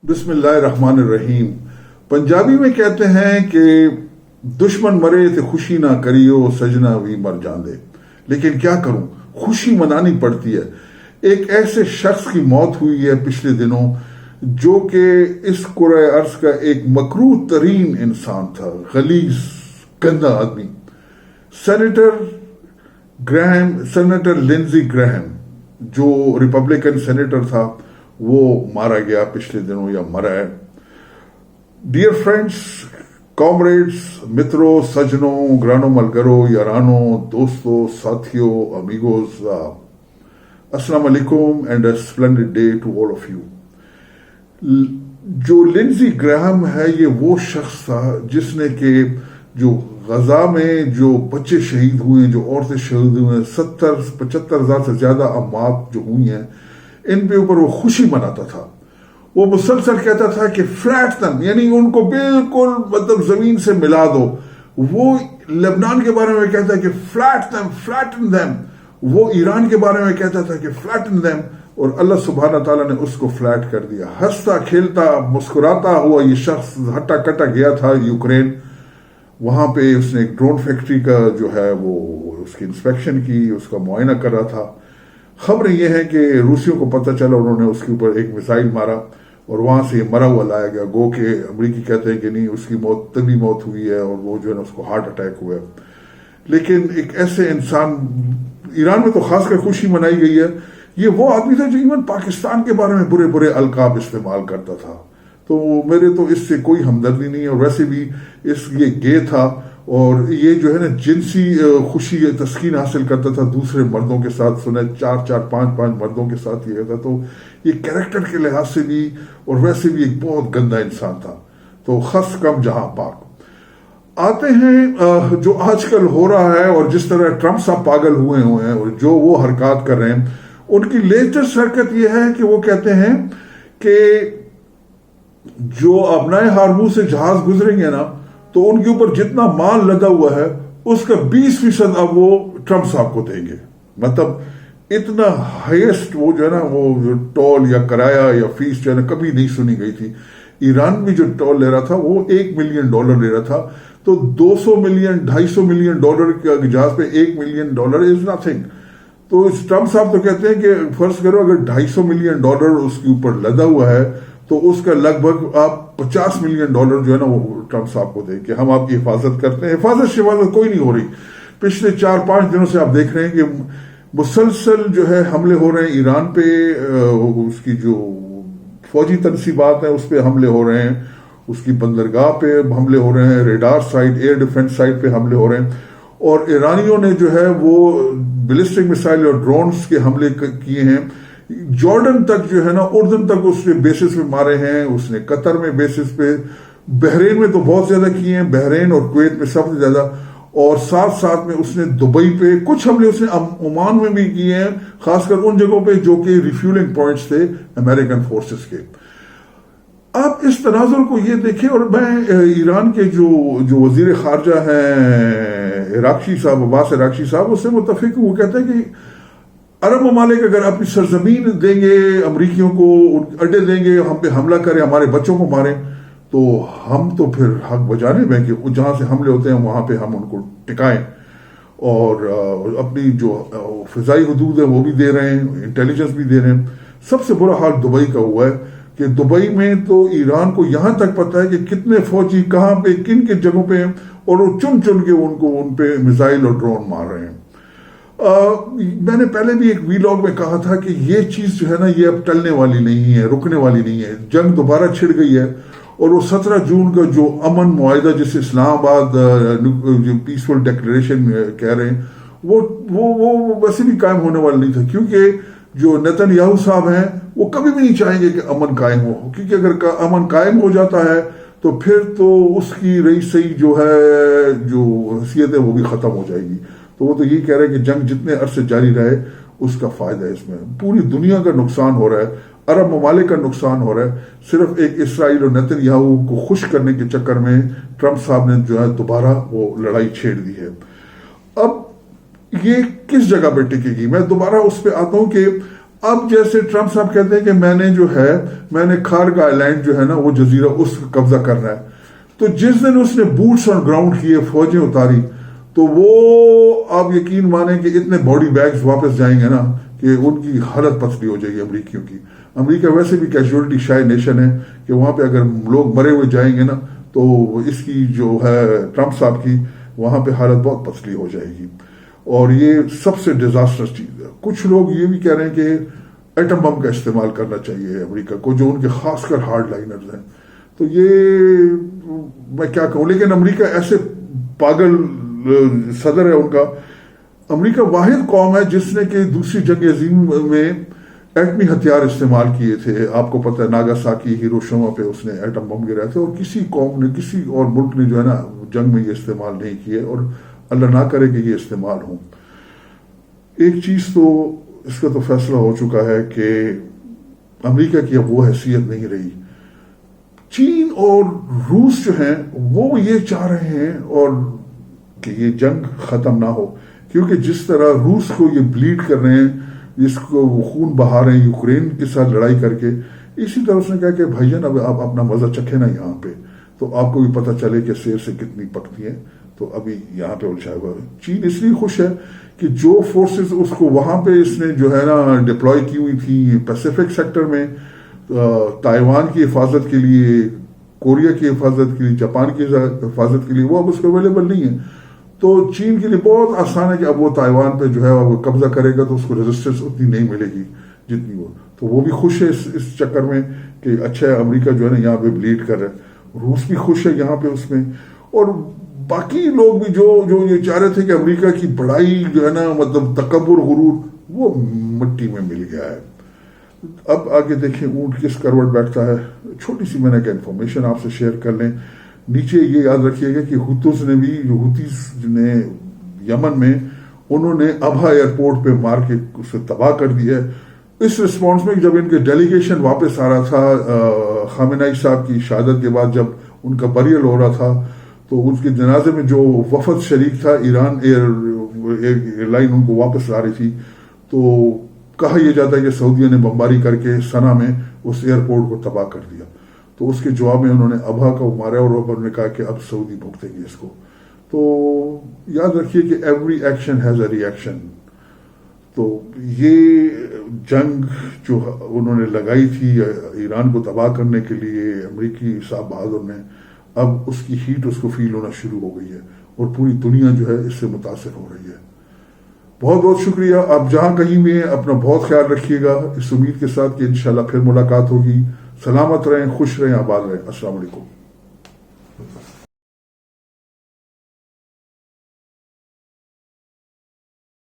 بسم اللہ الرحمن الرحیم. پنجابی میں کہتے ہیں کہ دشمن مرے تو خوشی نہ کریو سجنا بھی مر جاندے. لیکن کیا کروں، خوشی منانی پڑتی ہے. ایک ایسے شخص کی موت ہوئی ہے پچھلے دنوں جو کہ اس کرۂ ارض کا ایک مکروہ ترین انسان تھا، غلیظ گندا آدمی. سینیٹر لنزی گراہم جو ریپبلکن سینیٹر تھا، وہ مارا گیا پچھلے دنوں یا مرا ہے. ڈیئر فرینڈس، کامریڈز، مترو، سجنوں، گرانو ملگرو، یارانو، دوستو، ساتھیو، امیگوز، السلام علیکم and a splendid day to all of you. جو لنزی گراہم ہے، یہ وہ شخص تھا جس نے کہ جو غزہ میں جو بچے شہید ہوئے، جو عورتیں شہید ہوئے ہیں، 75,000 سے زیادہ اموات جو ہوئی ہیں، ان پہ اوپر وہ خوشی مناتا تھا. وہ مسلسل کہتا تھا کہ فلیٹ دم، یعنی ان کو بالکل مطلب زمین سے ملا دو. وہ لبنان کے بارے میں کہتا ہے کہ فلیٹن دم. وہ ایران کے بارے میں کہتا تھا کہ فلیٹن دم. اور اللہ سبحانہ تعالیٰ نے اس کو فلیٹ کر دیا. ہنستا کھیلتا مسکراتا ہوا یہ شخص ہٹا کٹا گیا تھا یوکرین. وہاں پہ اس نے ایک ڈرون فیکٹری کا جو ہے وہ اس کی انسپیکشن کی، اس کا معائنہ کر رہا تھا. خبر یہ ہے کہ روسیوں کو پتہ چلا، انہوں نے اس کے اوپر ایک میزائل مارا اور وہاں سے یہ مرا ہوا لایا گیا. گو کہ امریکی کہتے ہیں کہ نہیں، اس کی موت طبی موت ہوئی ہے اور وہ جو ہے نا اس کو ہارٹ اٹیک ہوا ہے. لیکن ایک ایسے انسان، ایران میں تو خاص کر خوشی منائی گئی ہے. یہ وہ آدمی تھا جو ایون پاکستان کے بارے میں برے برے القاب استعمال کرتا تھا. تو میرے تو اس سے کوئی ہمدردی نہیں ہے. اور ویسے بھی یہ گے تھا اور یہ جو ہے نا جنسی خوشی تسکین حاصل کرتا تھا دوسرے مردوں کے ساتھ. سنا 4-5 مردوں کے ساتھ یہ تھا. تو یہ کیریکٹر کے لحاظ سے بھی اور ویسے بھی ایک بہت گندا انسان تھا. تو خس کم جہاں پاک. آتے ہیں جو آج کل ہو رہا ہے اور جس طرح ٹرمپ صاحب پاگل ہوئے ہیں اور جو وہ حرکات کر رہے ہیں، ان کی لیٹسٹ حرکت یہ ہے کہ وہ کہتے ہیں کہ جو ابنائے ہارموز سے جہاز گزریں گے نا، تو ان کے اوپر جتنا مال لدا ہوا ہے اس کا 20% اب وہ ٹرمپ صاحب کو دیں گے. مطلب اتنا ہائیسٹ وہ جو ہے نا وہ ٹول یا کرایہ یا فیس جو ہے نا کبھی نہیں سنی گئی تھی. ایران بھی جو ٹول لے رہا تھا وہ $1 ملین لے رہا تھا. تو 200 ملین $250 ملین کے جہاز پہ $1 ملین از نتھنگ. تو ٹرمپ صاحب تو کہتے ہیں کہ فرض کرو اگر $250 ملین اس کے اوپر لدا ہوا ہے تو اس کا لگ بھگ آپ $50 ملین جو ہے نا وہ ٹرمپ صاحب کو دیں کہ ہم آپ کی حفاظت کرتے ہیں. حفاظت کوئی نہیں ہو رہی. پچھلے 4-5 دنوں سے آپ دیکھ رہے ہیں کہ مسلسل جو ہے حملے ہو رہے ہیں ایران پہ. اس کی جو فوجی تنصیبات ہیں اس پہ حملے ہو رہے ہیں، اس کی بندرگاہ پہ حملے ہو رہے ہیں، radar site, air defence site پہ حملے ہو رہے ہیں. اور ایرانیوں نے جو ہے وہ بیلسٹک میسائل اور ڈرونز کے حملے کیے ہیں. جارڈن تک جو ہے نا، اردن تک اس نے بیسس پہ مارے ہیں. اس نے قطر میں بیسس پہ، بحرین میں تو بہت زیادہ کیے ہیں، بحرین اور کویت میں سب سے زیادہ. اور ساتھ میں اس نے دبئی پہ کچھ حملے اس نے عمان میں بھی کیے ہیں، خاص کر ان جگہوں پہ جو کہ ریفیولنگ پوائنٹس تھے امریکن فورسز کے. آپ اس تناظر کو یہ دیکھیں. اور میں ایران کے جو وزیر خارجہ ہیں عباس عراقچی صاحب، اس سے متفق ہوں. وہ کہتے ہیں کہ عرب ممالک اگر اپنی سرزمین دیں گے امریکیوں کو، اڈے دیں گے، ہم پہ حملہ کریں، ہمارے بچوں کو ماریں، تو ہم تو پھر حق بجانب ہیں کہ جہاں سے حملے ہوتے ہیں وہاں پہ ہم ان کو ٹکائیں. اور اپنی جو فضائی حدود ہے وہ بھی دے رہے ہیں، انٹیلیجنس بھی دے رہے ہیں. سب سے برا حال دبئی کا ہوا ہے کہ دبئی میں تو ایران کو یہاں تک پتا ہے کہ کتنے فوجی کہاں پہ کن کن جگہوں پہ ہیں، اور وہ چن کے ان پہ میزائل اور ڈرون مار رہے ہیں. میں نے پہلے بھی ایک ویلاگ میں کہا تھا کہ یہ چیز جو ہے نا یہ اب ٹلنے والی نہیں ہے، رکنے والی نہیں ہے. جنگ دوبارہ چھڑ گئی ہے. اور وہ 17 جون کا جو امن معاہدہ جسے اسلام آباد جو پیسفل ڈیکلیریشن کہہ رہے ہیں، وہ ویسے بھی قائم ہونے والا نہیں تھا. کیونکہ جو نیتن یاہو صاحب ہیں وہ کبھی بھی نہیں چاہیں گے کہ امن قائم ہو. کیونکہ اگر امن قائم ہو جاتا ہے تو پھر تو اس کی رئیسی جو ہے جو حیثیت ہے وہ بھی ختم ہو جائے گی. تو وہ تو یہی کہہ رہے ہیں کہ جنگ جتنے عرصے جاری رہے اس کا فائدہ ہے. اس میں پوری دنیا کا نقصان ہو رہا ہے، عرب ممالک کا نقصان ہو رہا ہے. صرف ایک اسرائیل اور نیتن یاہو کو خوش کرنے کے چکر میں ٹرمپ صاحب نے جو ہے دوبارہ وہ لڑائی چھیڑ دی ہے. اب یہ کس جگہ پہ ٹکے گی؟ میں دوبارہ اس پہ آتا ہوں کہ اب جیسے ٹرمپ صاحب کہتے ہیں کہ میں نے کارگ آئی لینڈ جو ہے نا وہ جزیرہ اس کا قبضہ کرنا ہے، تو جس دن اس نے بوٹس آن گراؤنڈ کیے، فوجیں اتاری، تو وہ آپ یقین مانیں کہ اتنے باڈی بیگز واپس جائیں گے نا کہ ان کی حالت پتلی ہو جائے گی امریکیوں کی. امریکہ ویسے بھی کیجولیٹی شائع نیشن ہے کہ وہاں پہ اگر لوگ مرے ہوئے جائیں گے نا تو اس کی جو ہے ٹرمپ صاحب کی وہاں پہ حالت بہت پتلی ہو جائے گی. اور یہ سب سے ڈیزاسٹرس چیز ہے. کچھ لوگ یہ بھی کہہ رہے ہیں کہ ایٹم بم کا استعمال کرنا چاہیے امریکہ کو، جو ان کے خاص کر ہارڈ لائنرز ہیں. تو یہ میں کیا کہوں، لیکن امریکہ ایسے پاگل صدر ہے ان کا. امریکہ واحد قوم ہے جس نے کہ دوسری جنگ عظیم میں ایٹمی ہتھیار استعمال کیے تھے. آپ کو پتہ ہے ناگاساکی، ہیروشیما پہ اس نے ایٹم بم گرائے تھے، اور کسی قوم نے، کسی اور ملک نے جو ہے نا جنگ میں یہ استعمال نہیں کیے، اور اللہ نہ کرے کہ یہ استعمال ہوں. ایک چیز تو اس کا تو فیصلہ ہو چکا ہے کہ امریکہ کی اب وہ حیثیت نہیں رہی. چین اور روس جو ہیں وہ یہ چاہ رہے ہیں اور کہ یہ جنگ ختم نہ ہو، کیونکہ جس طرح روس کو یہ بلیڈ کر رہے ہیں، جس کو وہ خون بہا رہے ہیں یوکرین کے ساتھ لڑائی کر کے، اسی طرح اس نے کہا کہ بھائی جان اب آپ اپنا مزہ چکھے نا یہاں پہ، تو آپ کو بھی پتہ چلے کہ سیر سے کتنی پکتی ہے. تو ابھی یہاں پہ الجھایا ہوا ہے. چین اس لیے خوش ہے کہ جو فورسز اس کو وہاں پہ اس نے جو ہے نا ڈپلوائے کی ہوئی تھی پیسیفک سیکٹر میں، تائیوان کی حفاظت کے لیے، کوریا کی حفاظت کے لیے، جاپان کی حفاظت کے لیے، وہ اب اس کو اویلیبل نہیں ہے. تو چین کے لیے بہت آسان ہے کہ اب وہ تائیوان پہ جو ہے وہ قبضہ کرے گا تو اس کو ریزسٹنس اتنی نہیں ملے گی جتنی وہ. تو وہ بھی خوش ہے اس چکر میں کہ اچھا ہے امریکہ جو ہے نا یہاں پہ بلیڈ کر رہا ہے. روس بھی خوش ہے یہاں پہ اس میں، اور باقی لوگ بھی جو یہ چاہ رہے تھے کہ امریکہ کی بڑائی جو ہے نا مطلب تکبر، غرور، وہ مٹی میں مل گیا ہے. اب آگے دیکھیں اونٹ کس کروٹ بیٹھتا ہے. چھوٹی سی میں نے کہ انفارمیشن آپ سے شیئر کر لیں. نیچے یہ یاد رکھیے گا کہ ہوتیز نے بھی، جو ہوتیز نے یمن میں، انہوں نے ابہا ایئرپورٹ پہ مار کے اسے تباہ کر دیا. اس رسپانس میں جب ان کے ڈیلیگیشن واپس آ رہا تھا خامنہئی صاحب کی شہادت کے بعد، جب ان کا بریل ہو رہا تھا، تو اس کے جنازے میں جو وفد شریک تھا، ایران ایئر لائن ان کو واپس لا رہی تھی، تو کہا یہ جاتا ہے کہ سعودیہ نے بمباری کر کے سنا میں اس ایئرپورٹ کو تباہ کر دیا. تو اس کے جواب میں انہوں نے ابہا کو مارا، اور انہوں نے کہا کہ اب سعودی بھگتیں گے اس کو. تو یاد رکھیے کہ every action has a reaction. تو یہ جنگ جو انہوں نے لگائی تھی ایران کو تباہ کرنے کے لیے امریکی صاحب بہادر نے، اب اس کی ہیٹ اس کو فیل ہونا شروع ہو گئی ہے، اور پوری دنیا جو ہے اس سے متاثر ہو رہی ہے. بہت بہت شکریہ. آپ جہاں کہیں بھی ہیں اپنا بہت خیال رکھیے گا، اس امید کے ساتھ کہ انشاءاللہ پھر ملاقات ہوگی. سلامت رہیں، خوش رہیں، آباد رہیں. السلام علیکم.